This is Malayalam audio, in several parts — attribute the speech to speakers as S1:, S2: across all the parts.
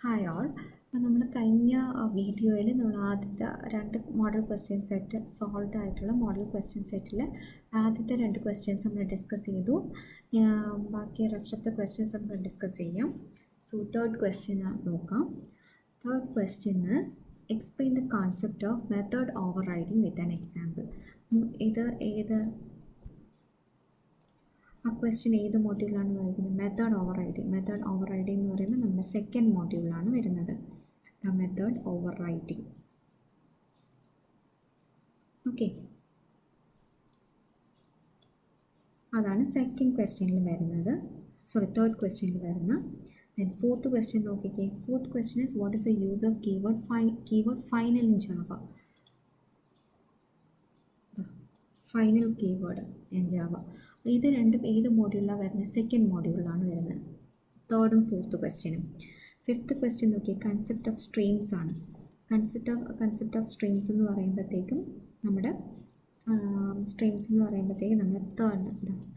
S1: Hi all. നമ്മൾ കഴിഞ്ഞ വീഡിയോയിൽ നമ്മൾ ആദ്യത്തെ രണ്ട് മോഡൽ ക്വസ്റ്റ്യൻ സെറ്റ് സോൾവ് ആയിട്ടുള്ള മോഡൽ ക്വസ്റ്റ്യൻ സെറ്റിൽ ആദ്യത്തെ രണ്ട് ക്വസ്റ്റ്യൻസ് നമ്മൾ ഡിസ്കസ് ചെയ്തു. ബാക്കി റെസ്റ്റ് ഓഫ് ദ ക്വസ്റ്റ്യൻസ് നമുക്ക് ഡിസ്കസ് ചെയ്യാം. സോ തേർഡ് ക്വസ്റ്റ്യൻ നോക്കാം. Third question is explain the concept of method over riding with an example. ഏത് ആ ക്വസ്റ്റ്യൻ ഏത് മോഡ്യൂളാണ് വരുന്നത്? Method over riding. Method overriding എന്ന് പറയുമ്പോൾ നമ്മുടെ സെക്കൻഡ് മോഡ്യൂളാണ് വരുന്നത്. The method over riding. Okay, അതാണ് സെക്കൻഡ് ക്വസ്റ്റ്യനിൽ വരുന്നത്. തേർഡ് ക്വസ്റ്റ്യനിൽ വരുന്ന. ദെൻ ഫോർത്ത് ക്വസ്റ്റ്യൻ നോക്കിക്കേ. Fourth question is what is the use of keyword final in Java. Final keyword in Java. ഇത് രണ്ടും ഏത് മോഡ്യൂളിലാണ് വരുന്നത്? സെക്കൻഡ് മോഡ്യൂളിലാണ് വരുന്നത്. തേർഡും ഫോർത്ത് ക്വസ്റ്റ്യനും. ഫിഫ്ത്ത് ക്വസ്റ്റ്യൻ നോക്കിയാൽ കൺസെപ്റ്റ് ഓഫ് സ്ട്രീംസ് ആണ്. കൺസെപ്റ്റ് ഓഫ് സ്ട്രീംസ് എന്ന് പറയുമ്പോഴത്തേക്കും നമ്മുടെ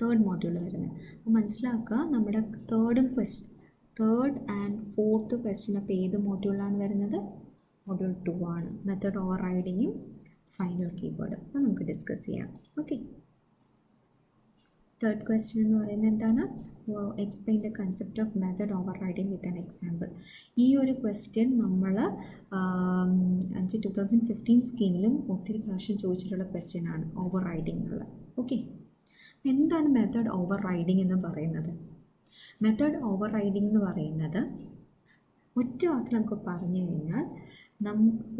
S1: തേർഡ് മോഡ്യൂൾ വരുന്നത്. അപ്പോൾ മനസ്സിലാക്കുക, നമ്മുടെ തേർഡ് ആൻഡ് ഫോർത്ത് ക്വസ്റ്റ്യൻ അപ്പോൾ ഏത് മോഡ്യൂളാണ് വരുന്നത്? മോഡ്യൂൾ 2 ആണ്. മെത്തേഡ് ഓവർ റൈഡിങ്ങും ഫൈനൽ കീവേഡ്. അപ്പോൾ നമുക്ക് ഡിസ്കസ് ചെയ്യാം. ഓക്കെ, തേർഡ് ക്വസ്റ്റ്യൻ എന്ന് പറയുന്നത് എന്താണ്? Explain the concept of method over riding with an example. ഈ ഒരു ക്വസ്റ്റ്യൻ നമ്മൾ 2015 സ്കീമിലും ഒത്തിരി പ്രാവശ്യം ചോദിച്ചിട്ടുള്ള ക്വസ്റ്റ്യൻ ആണ്, ഓവർ റൈഡിങ്ങുള്ള. ഓക്കെ, എന്താണ് മെത്തേഡ് ഓവർ റൈഡിങ് എന്ന് പറയുന്നത്? മെത്തേഡ് ഓവർ റൈഡിങ് എന്ന് പറയുന്നത് ഒറ്റ വാക്കിൽ നമുക്ക് പറഞ്ഞു കഴിഞ്ഞാൽ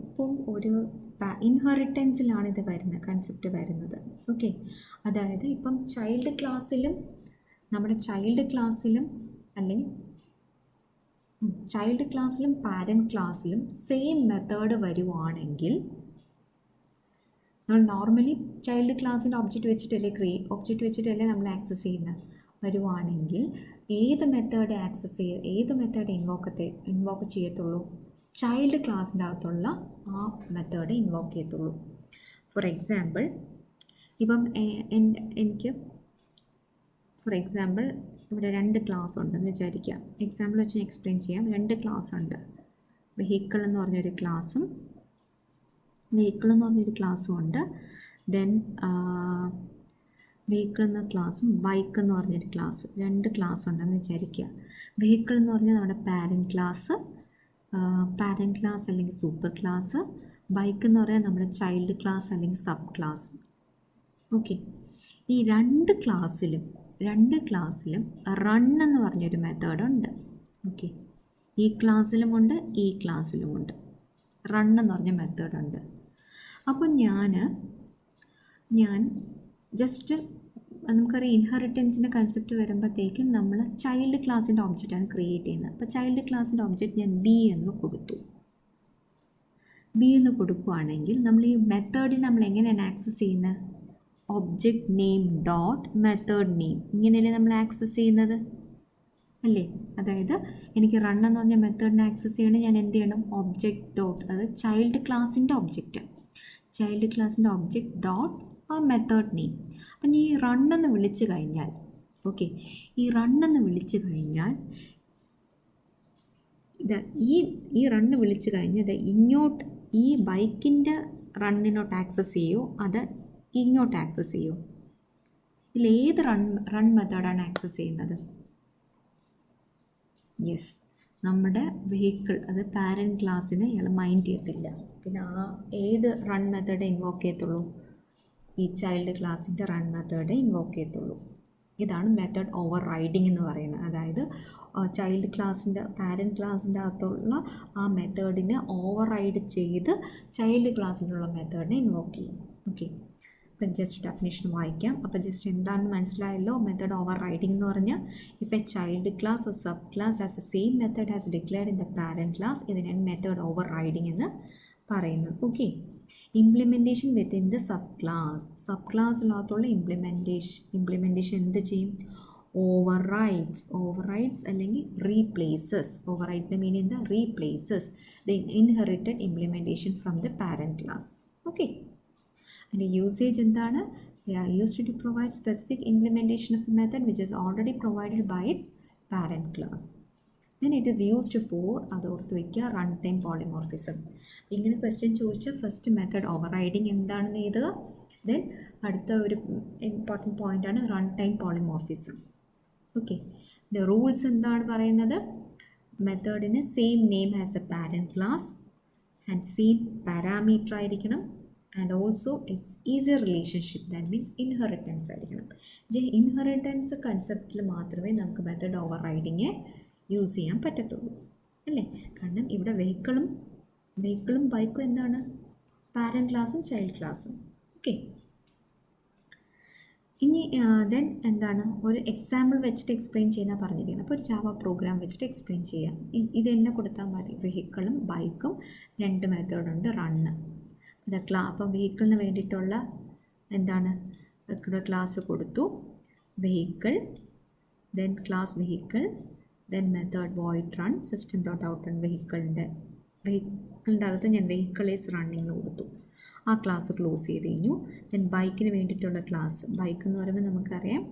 S1: ഇപ്പം ഒരു ഇൻഹെറിറ്റൻസിലാണ് ഇത് വരുന്നത്, കൺസെപ്റ്റ് വരുന്നത്. ഓക്കെ, അതായത് ഇപ്പം ചൈൽഡ് ക്ലാസ്സിലും അല്ലെങ്കിൽ ചൈൽഡ് ക്ലാസ്സിലും പാരൻറ്റ് ക്ലാസ്സിലും സെയിം മെത്തേഡ് വരുവാണെങ്കിൽ, നമ്മൾ നോർമലി ചൈൽഡ് ക്ലാസ്സിൻ്റെ ഒബ്ജക്റ്റ് വെച്ചിട്ടല്ലേ നമ്മൾ ആക്സസ് ചെയ്യുന്നത്. വരുവാണെങ്കിൽ ഏത് മെത്തേഡ് ഇൻവോക്ക് ചെയ്യത്തുള്ളൂ? ചൈൽഡ് ക്ലാസ്സിൻ്റെ അകത്തുള്ള ആ മെത്തേഡ് ഇൻവോക്ക് ചെയ്യത്തുള്ളൂ. ഫോർ എക്സാമ്പിൾ, ഇപ്പം ഇവിടെ രണ്ട് ക്ലാസ് ഉണ്ടെന്ന് വിചാരിക്കാം. എക്സാമ്പിൾ വെച്ച് ഞാൻ എക്സ്പ്ലെയിൻ ചെയ്യാം. രണ്ട് ക്ലാസ് ഉണ്ട്. വെഹിക്കിൾ എന്ന് പറഞ്ഞൊരു ക്ലാസ്സും ഉണ്ട്. ദെൻ വെഹിക്കിൾ എന്ന ക്ലാസ്സും ബൈക്ക് എന്ന് പറഞ്ഞൊരു ക്ലാസ്, രണ്ട് ക്ലാസ് ഉണ്ടെന്ന് വിചാരിക്കുക. വെഹിക്കിൾ എന്ന് പറഞ്ഞാൽ നമ്മുടെ പാരൻറ്റ് ക്ലാസ് അല്ലെങ്കിൽ സൂപ്പർ ക്ലാസ്. ബൈക്ക് എന്ന് പറയാൻ നമ്മുടെ ചൈൽഡ് ക്ലാസ് അല്ലെങ്കിൽ സബ് ക്ലാസ്. ഓക്കെ, ഈ രണ്ട് ക്ലാസ്സിലും റൺ എന്ന് പറഞ്ഞൊരു മെത്തേഡുണ്ട്. ഓക്കെ, ഈ ക്ലാസ്സിലുമുണ്ട് റൺ എന്ന് പറഞ്ഞ മെത്തേഡുണ്ട്. അപ്പോൾ ഞാൻ ജസ്റ്റ് നമുക്കറിയാം, ഇൻഹെറിറ്റൻസിൻ്റെ കൺസെപ്റ്റ് വരുമ്പോഴത്തേക്കും നമ്മൾ ചൈൽഡ് ക്ലാസ്സിൻ്റെ ഒബ്ജക്റ്റാണ് ക്രിയേറ്റ് ചെയ്യുന്നത്. അപ്പോൾ ചൈൽഡ് ക്ലാസ്സിൻ്റെ ഒബ്ജക്റ്റ് ഞാൻ ബി എന്ന് കൊടുക്കുകയാണെങ്കിൽ നമ്മൾ ഈ മെത്തേഡിൽ നമ്മൾ എങ്ങനെയാണ് ആക്സസ് ചെയ്യുന്നത്? Object name dot method name, ഇങ്ങനെയല്ലേ നമ്മൾ ആക്സസ് ചെയ്യുന്നത് അല്ലേ? അതായത് എനിക്ക് റൺ എന്ന് പറഞ്ഞ മെത്തേഡിനെ ആക്സസ് ചെയ്യണം, ഞാൻ എന്ത് ചെയ്യണം? ഒബ്ജക്റ്റ് ഡോട്ട്, അത് ചൈൽഡ് ക്ലാസ്സിൻ്റെ ഒബ്ജക്റ്റ് ഡോട്ട് ആ മെത്തേഡ് നെയിം. അപ്പം ഈ റണ്ണെന്ന് വിളിച്ചു കഴിഞ്ഞാൽ ഈ റണ്ണ് വിളിച്ചു കഴിഞ്ഞാൽ ഇങ്ങോട്ട് ഈ ബൈക്കിൻ്റെ റണ്ണിനോട്ട് ആക്സസ് ചെയ്യോ, അത് ഇങ്ങോട്ട് ആക്സസ് ചെയ്യോ? ഇതിലേത് റൺ മെത്തേഡാണ് ആക്സസ് ചെയ്യുന്നത്? യെസ്, നമ്മുടെ വെഹിക്കിൾ, അത് പാരൻറ്റ് ക്ലാസ്സിന് ഇയാൾ മൈൻഡ് ചെയ്യത്തില്ല. പിന്നെ ഏത് റൺ മെത്തേഡ് ഇൻവോക്ക് ചെയ്യത്തുള്ളൂ? ഈ ചൈൽഡ് ക്ലാസ്സിൻ്റെ റൺ മെത്തേഡ് ഇൻവോക്ക് ചെയ്യത്തുള്ളൂ. ഇതാണ് മെത്തേഡ് ഓവർ റൈഡിങ് എന്ന് പറയുന്നത്. അതായത് ചൈൽഡ് ക്ലാസ്സിൻ്റെ പാരൻറ്റ് ക്ലാസ്സിൻ്റെ അകത്തുള്ള ആ മെത്തേഡിനെ ഓവർ റൈഡ് ചെയ്ത് ചൈൽഡ് ക്ലാസ്സിലുള്ള മെത്തേഡിനെ ഇൻവോക്ക് ചെയ്യും. ഓക്കെ, അപ്പം ജസ്റ്റ് ഡെഫിനേഷൻ വായിക്കാം. അപ്പോൾ ജസ്റ്റ് എന്താണെന്ന് മനസ്സിലായല്ലോ. മെത്തേഡ് ഓവർ റൈഡിങ് എന്ന് പറഞ്ഞാൽ if a child class or subclass as a same method has declared in the parent class, ഇതിനാണ് മെത്തേഡ് ഓവർ റൈഡിങ് എന്ന് പറയുന്നത്. ഓക്കെ, ഇംപ്ലിമെൻറ്റേഷൻ വിത്തിൻ ദ സബ് ക്ലാസ്സിനകത്തുള്ള ഇംപ്ലിമെൻറ്റേഷൻ എന്ത് ചെയ്യും? ഓവർ റൈഡ്സ് അല്ലെങ്കിൽ റീപ്ലേസസ്. ഓവർ റൈഡിൻ്റെ മീനിങ് എന്താ? Replaces the inherited implementation from the parent class. Okay, അതിൻ്റെ യൂസേജ് എന്താണ്? They are used to provide specific implementation of a method which is already provided by its parent class. Then it is used for, അത് ഓർത്ത് വയ്ക്കുക, റൺ ടൈം പോളിമോർഫിസം. ഇങ്ങനെ ക്വസ്റ്റ്യൻ ചോദിച്ചാൽ ഫസ്റ്റ് മെത്തേഡ് ഓവർ റൈഡിങ് എന്താണെന്ന് എഴുതുക. ദെൻ അടുത്ത ഒരു ഇമ്പോർട്ടൻറ്റ് പോയിൻ്റാണ് run time polymorphism. Okay, rules എന്താണ് പറയുന്നത്? മെത്തേഡിന് same name as a parent class and same parameter ആയിരിക്കണം. And also it's is a relationship, that means inheritance ആയിരിക്കണം. ഇൻഹെറിറ്റൻസ് കൺസെപ്റ്റിൽ മാത്രമേ നമുക്ക് മെത്തേഡ് ഓവർ റൈഡിങ് യൂസ് ചെയ്യാൻ പറ്റത്തുള്ളൂ, അല്ലേ? കാരണം ഇവിടെ വെഹിക്കിളും ബൈക്കും എന്താണ്? പാരൻറ്റ് ക്ലാസ്സും ചൈൽഡ് ക്ലാസ്സും. ഓക്കെ, ഇനി ദെൻ എന്താണ്, ഒരു എക്സാമ്പിൾ വെച്ചിട്ട് എക്സ്പ്ലെയിൻ ചെയ്യാൻ പറഞ്ഞിരിക്കുന്നത്. അപ്പോൾ ഒരു ജാവ പ്രോഗ്രാം വെച്ചിട്ട് എക്സ്പ്ലെയിൻ ചെയ്യാം. ഇത് തന്നെ കൊടുത്താൽ മതി. വെഹിക്കിളും ബൈക്കും 2 മെത്തേഡുണ്ട്, റണ്ണ്. അപ്പം വെഹിക്കിളിന് വേണ്ടിയിട്ടുള്ള എന്താണ് ക്ലാസ് കൊടുത്തു, vehicle, then class vehicle, then method void run system dot out run. വെഹിക്കിളിൻ്റെ അകത്ത് ഞാൻ വെഹിക്കിൾ ഈസ് റണ്ണിങ് കൊടുത്തു. ആ ക്ലാസ് ക്ലോസ് ചെയ്ത് കഴിഞ്ഞു. ദെൻ ബൈക്കിന് വേണ്ടിയിട്ടുള്ള ക്ലാസ്, ബൈക്ക് എന്ന് പറയുമ്പോൾ നമുക്കറിയാം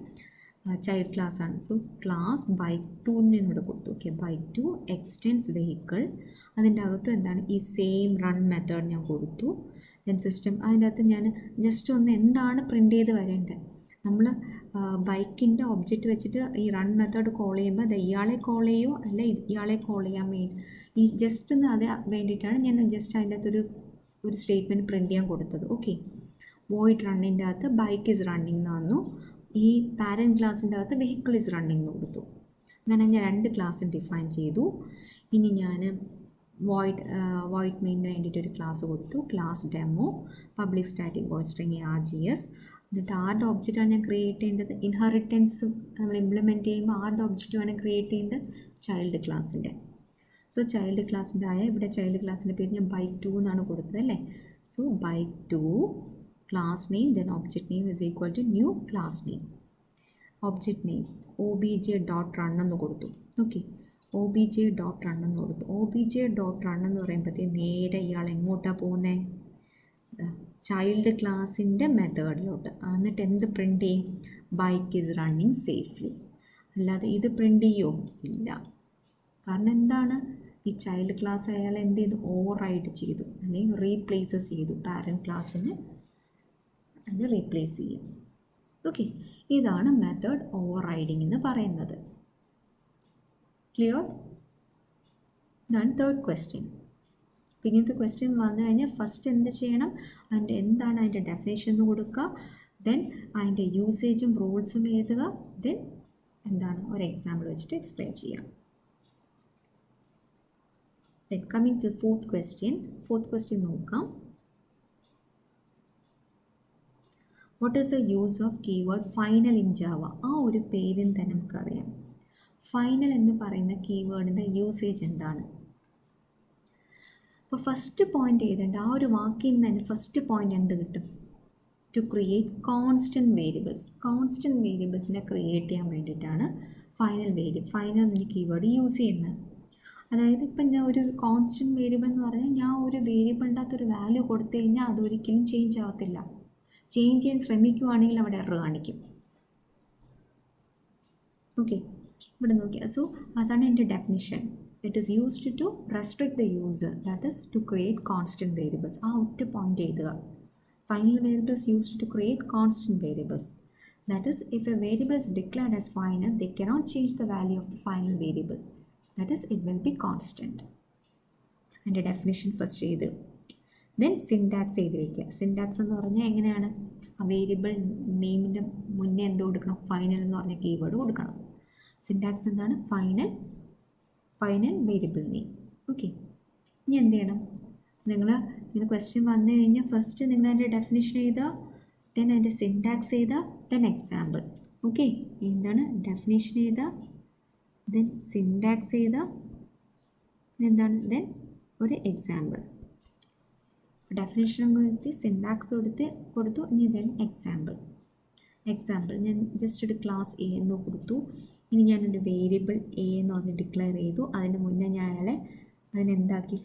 S1: ചൈൽഡ് ക്ലാസ് ആണ്. സോ ക്ലാസ് ബൈക്ക് 2 ഞാൻ ഇവിടെ കൊടുത്തു. Okay, bike 2 extends vehicle. അതിൻ്റെ അകത്ത് എന്താണ് ഈ സെയിം റൺ മെത്തേഡ് ഞാൻ കൊടുത്തു. ദെൻ സിസ്റ്റം, അതിൻ്റെ അകത്ത് ഞാൻ ജസ്റ്റ് ഒന്ന് എന്താണ് പ്രിൻ്റ് ചെയ്ത് വരേണ്ടത്. നമ്മൾ ബൈക്കിൻ്റെ ഒബ്ജക്റ്റ് വെച്ചിട്ട് ഈ റൺ മെത്തേഡ് കോൾ ചെയ്യുമ്പോൾ അത് ഇയാളെ കോൾ ചെയ്യുമോ അല്ല ഇയാളെ കോൾ ചെയ്യാൻ ഈ ജസ്റ്റ് ഒന്ന് അത് വേണ്ടിയിട്ടാണ് ഞാൻ ജസ്റ്റ് അതിൻ്റെ അകത്തൊരു സ്റ്റേറ്റ്മെൻറ്റ് പ്രിൻ്റ് ചെയ്യാൻ കൊടുത്തത്. ഓക്കെ, വോയിഡ് റണ്ണിൻ്റെ അകത്ത് ബൈക്ക് ഈസ് റണ്ണിങ് എന്ന് വന്നു. ഈ പാരൻറ്റ് ക്ലാസ്സിൻ്റെ അകത്ത് വെഹിക്കിൾ ഈസ് റണ്ണിങ് എന്ന് കൊടുത്തു. അങ്ങനെ ഞാൻ 2 ക്ലാസ് ഡിഫൈൻ ചെയ്തു. ഇനി ഞാൻ വോയിഡ് മെയിനിന് വേണ്ടിയിട്ടൊരു ക്ലാസ് കൊടുത്തു, class demo, public static void string RGS. എന്നിട്ട് ആരുടെ ഒബ്ജക്റ്റാണ് ഞാൻ ക്രിയേറ്റ് ചെയ്യേണ്ടത്? ഇൻഹെറിറ്റൻസ് നമ്മൾ ഇംപ്ലിമെൻറ്റ് ചെയ്യുമ്പോൾ ആരുടെ ഒബ്ജക്റ്റ് വേണം ക്രിയേറ്റ് ചെയ്യേണ്ടത്? ചൈൽഡ് ക്ലാസ്സിൻ്റെ. സോ ചൈൽഡ് ക്ലാസ്സിൻ്റെ ഇവിടെ ചൈൽഡ് ക്ലാസ്സിൻ്റെ പേര് ഞാൻ ബൈക്ക് 2 എന്നാണ് കൊടുത്തത്, അല്ലേ? So bike 2 class name, then object name is equal to new class name. Object name obj dot run എന്ന് കൊടുത്തു. ഓക്കെ, obj ഡോട്ട് റൺ എന്ന് കൊടുത്തു. obj ഡോട്ട് റൺ എന്ന് പറയുമ്പോഴത്തേക്ക് നേരെ ഇയാൾ എങ്ങോട്ടാണ് പോകുന്നത്? ചൈൽഡ് ക്ലാസ്സിൻ്റെ മെത്തേഡിലോട്ട്. എന്നിട്ട് എന്ത് പ്രിൻ്റ് ചെയ്യും? Bike is running safely. അല്ലാതെ ഇത് പ്രിൻ്റ് ചെയ്യുമോ? ഇല്ല. കാരണം എന്താണ്? ഈ ചൈൽഡ് ക്ലാസ് അയാൾ എന്ത് ചെയ്തു? ഓവർ റൈഡ് ചെയ്തു, അല്ലെങ്കിൽ റീപ്ലേസസ് ചെയ്തു. പാരൻറ്റ് ക്ലാസ്സിന് അത് റീപ്ലേസ് ചെയ്യും. ഓക്കെ, ഇതാണ് മെത്തേഡ് ഓവർ റൈഡിങ് എന്ന് പറയുന്നത്. ക്ലിയർ? ഇതാണ് 3rd ക്വസ്റ്റ്യൻ. അപ്പോൾ ഇങ്ങനത്തെ ക്വസ്റ്റ്യൻ വന്നു കഴിഞ്ഞാൽ ഫസ്റ്റ് എന്ത് ചെയ്യണം? അതിൻ്റെ എന്താണ് അതിൻ്റെ ഡെഫിനേഷൻ എന്ന് കൊടുക്കുക. ദെൻ അതിൻ്റെ യൂസേജും റൂൾസും എഴുതുക. ദെൻ എന്താണ് ഒരു എക്സാമ്പിൾ വെച്ചിട്ട് എക്സ്പ്ലെയിൻ ചെയ്യാം. Then coming to 4th question. 4th question നോക്കാം. What is the use of keyword final in Java? ആ ഒരു പേരിൽ തന്നെ നമുക്കറിയാം. ഫൈനൽ എന്ന് പറയുന്ന കീവേഡിൻ്റെ യൂസേജ് എന്താണ്? അപ്പോൾ ഫസ്റ്റ് പോയിൻ്റ് എഴുതേണ്ട ആ ഒരു വാക്കിൽ നിന്ന് തന്നെ ഫസ്റ്റ് പോയിൻ്റ് എന്ത് കിട്ടും? To create constant variables. Constant വേരിയബിൾസിനെ ക്രിയേറ്റ് ചെയ്യാൻ വേണ്ടിയിട്ടാണ് ഫൈനൽ എന്ന കീവേഡ് യൂസ് ചെയ്യുന്നത്. അതായത് ഇപ്പം ഞാൻ ഒരു കോൺസ്റ്റൻറ്റ് വേരിയബിൾ എന്ന് പറഞ്ഞാൽ ഞാൻ ഒരു വേരിയബിളിൻ്റെ അകത്തൊരു വാല്യൂ കൊടുത്തു കഴിഞ്ഞാൽ അതൊരിക്കലും ചേഞ്ച് ആവത്തില്ല. ചേഞ്ച് ചെയ്യാൻ ശ്രമിക്കുവാണെങ്കിൽ അവിടെ എറർ കാണിക്കും. ഓക്കെ, ഇവിടെ നോക്കിയാൽ സോ അതാണ് എൻ്റെ definition. It is used to restrict the user, that is to create constant variables. ആ ഒറ്റ പോയിൻ്റ് എഴുതുക. Final variables used to create constant variables. That is, if a variable is declared as final, they cannot change the value of the final variable. That is, it will be constant. And the definition first ചെയ്ത് then syntax ചെയ്ത് വയ്ക്കുക. സിൻടാക്സ് എന്ന് പറഞ്ഞാൽ എങ്ങനെയാണ്? ആ വേരിയബിൾ നെയിമിൻ്റെ മുന്നേ എന്ത് കൊടുക്കണം? ഫൈനൽ എന്ന് പറഞ്ഞ കീവേഡ് കൊടുക്കണം. സിൻടാക്സ് എന്താണ്? Final variable name. ഓക്കെ, ഇനി എന്ത് ചെയ്യണം? ഇങ്ങനെ ക്വസ്റ്റ്യൻ വന്നു കഴിഞ്ഞാൽ ഫസ്റ്റ് നിങ്ങൾ അതിൻ്റെ ഡെഫിനിഷൻ എഴുതുക, ദെൻ അതിൻ്റെ സിൻടാക്സ് എഴുതുക, ദെൻ എക്സാമ്പിൾ. ഓക്കെ, എന്താണ് ഡെഫിനേഷൻ എഴുതുക, ദെൻ സിൻടാക്സ് എഴുതുക, എന്താണ് ദെൻ ഒരു എക്സാമ്പിൾ. ഡെഫിനേഷൻ കൊടുത്ത് സിൻടാക്സ് കൊടുത്തു ഇനി ദെൻ എക്സാമ്പിൾ ഞാൻ ജസ്റ്റ് ഒരു ക്ലാസ് എ എന്ന് കൊടുത്തു. ഇനി ഞാനൊരു വേരിയബിൾ എ എന്ന് പറഞ്ഞ് ഡിക്ലെയർ ചെയ്തു. അതിന് മുന്നേ ഞാൻ അയാളെ അതിനെന്താക്കി?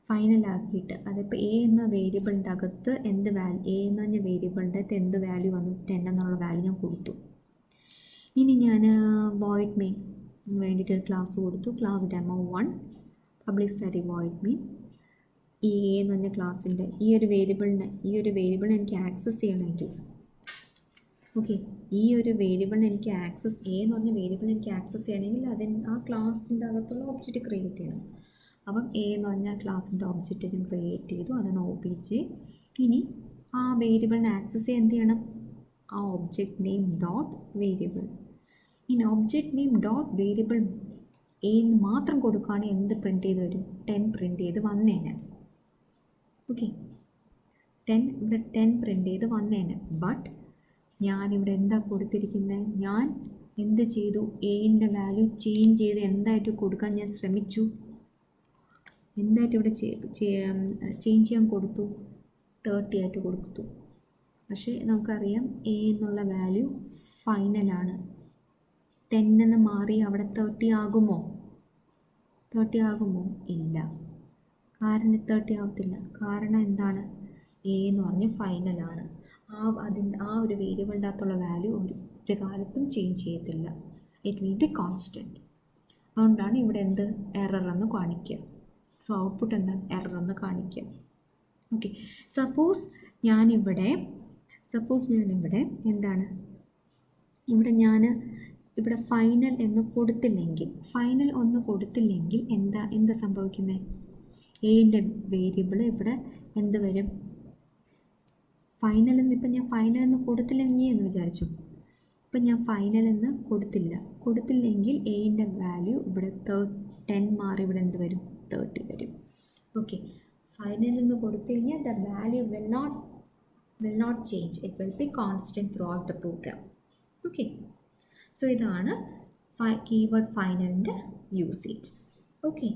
S1: ഫൈനലാക്കിയിട്ട് അതിപ്പോൾ എ എന്ന വേരിയബിളിൻ്റെ അകത്ത് എന്ത് വാല്യൂ, എ എന്ന് പറഞ്ഞ വേരിയബിളിൻ്റെ അകത്ത് എന്ത് വാല്യൂ വന്നു? 10 എന്നുള്ള വാല്യൂ ഞാൻ കൊടുത്തു. ഇനി ഞാൻ വോയിഡ് മെയിൻ വേണ്ടിയിട്ട് ക്ലാസ് കൊടുത്തു. Class demo 1 public static void main. ഈ എ എന്ന് പറഞ്ഞ ക്ലാസ്സിൻ്റെ ഈ ഒരു വേരിയബിളിനെ എനിക്ക് ആക്സസ് ചെയ്യണമെങ്കിൽ, ഓക്കെ, ഈ ഒരു വേരിയബിളിനെ എനിക്ക് ആക്സസ് എ എന്ന് പറഞ്ഞ വേരിയബിളിനെ എനിക്ക് ആക്സസ് ചെയ്യണമെങ്കിൽ ആ ക്ലാസ്സിൻ്റെ അകത്തുള്ള ഒബ്ജക്റ്റ് ക്രിയേറ്റ് ചെയ്യണം. അപ്പം എ എന്ന് പറഞ്ഞ ക്ലാസ്സിൻ്റെ ഒബ്ജക്റ്റ് ഞാൻ ക്രിയേറ്റ് ചെയ്തു, അതാണ് OBJ. ഇനി ആ വേരിയബിളിനെ ആക്സസ് ചെയ്യാൻ എന്ത് ചെയ്യണം? ആ ഒബ്ജക്റ്റ് നെയിം ഡോട്ട് വേരിയബിൾ. ഇനി object name dot variable A എന്ന് മാത്രം കൊടുക്കുകയാണെങ്കിൽ എന്ത് പ്രിൻറ്റ് ചെയ്ത് വരും? 10 പ്രിൻറ്റ് ചെയ്ത് വന്നേനെ. ഓക്കെ, 10 പ്രിൻറ്റ് ചെയ്ത് വന്നേനെ. ബട്ട് ഞാനിവിടെ എന്താ കൊടുത്തിരിക്കുന്നത്? ഞാൻ എന്ത് ചെയ്തു? എയുടെ വാല്യൂ ചേഞ്ച് ചെയ്ത് എന്തായിട്ട് കൊടുക്കാൻ ഞാൻ ശ്രമിച്ചു. എന്തായിട്ട് ഇവിടെ ചേഞ്ച് ചെയ്യാൻ കൊടുത്തു? 30 ആയിട്ട് കൊടുത്തു. പക്ഷേ നമുക്കറിയാം എ എന്നുള്ള വാല്യൂ ഫൈനലാണ്. 10 എന്ന് മാറി അവിടെ 30 ആകുമോ? 30 ആകുമോ? ഇല്ല. കാരണം 30 ആവത്തില്ല. കാരണം എന്താണ്? എ എന്ന് പറഞ്ഞ് ഫൈനലാണ്. ആ ഒരു വേരിയബിളിൻ്റെ അകത്തുള്ള വാല്യൂ ഒരു കാലത്തും ചേഞ്ച് ചെയ്യത്തില്ല. It will be constant. അതുകൊണ്ടാണ് ഇവിടെ എന്ത് എറർ എന്ന് കാണിക്കുക. സോ ഔട്ട്പുട്ട് എന്താണ്? എറർ എന്ന് കാണിക്കുക. ഓക്കെ, സപ്പോസ് ഞാനിവിടെ എന്താണ്, ഇവിടെ ഫൈനൽ എന്ന് കൊടുത്തില്ലെങ്കിൽ എന്താ സംഭവിക്കുന്നത്? എയുടെ വേരിയബിൾ ഇവിടെ എന്ത് വരും? ഫൈനൽ എന്ന്. ഇപ്പം ഞാൻ ഫൈനൽ എന്ന് കൊടുത്തില്ലെങ്കിൽ എന്ന് വിചാരിച്ചു. ഇപ്പം ഞാൻ ഫൈനൽ എന്ന് കൊടുത്തില്ലെങ്കിൽ എയുടെ വാല്യൂ ഇവിടെ 10 മാറി ഇവിടെ എന്ത് വരും? 30 വരും. ഓക്കെ, ഫൈനൽ എന്ന് കൊടുത്തു കഴിഞ്ഞാൽ the value will not change. It will be constant throughout the program. Okay, so ഇതാണ് കീവേഡ് ഫൈനലിൻ്റെ യൂസേജ്. ഓക്കെ.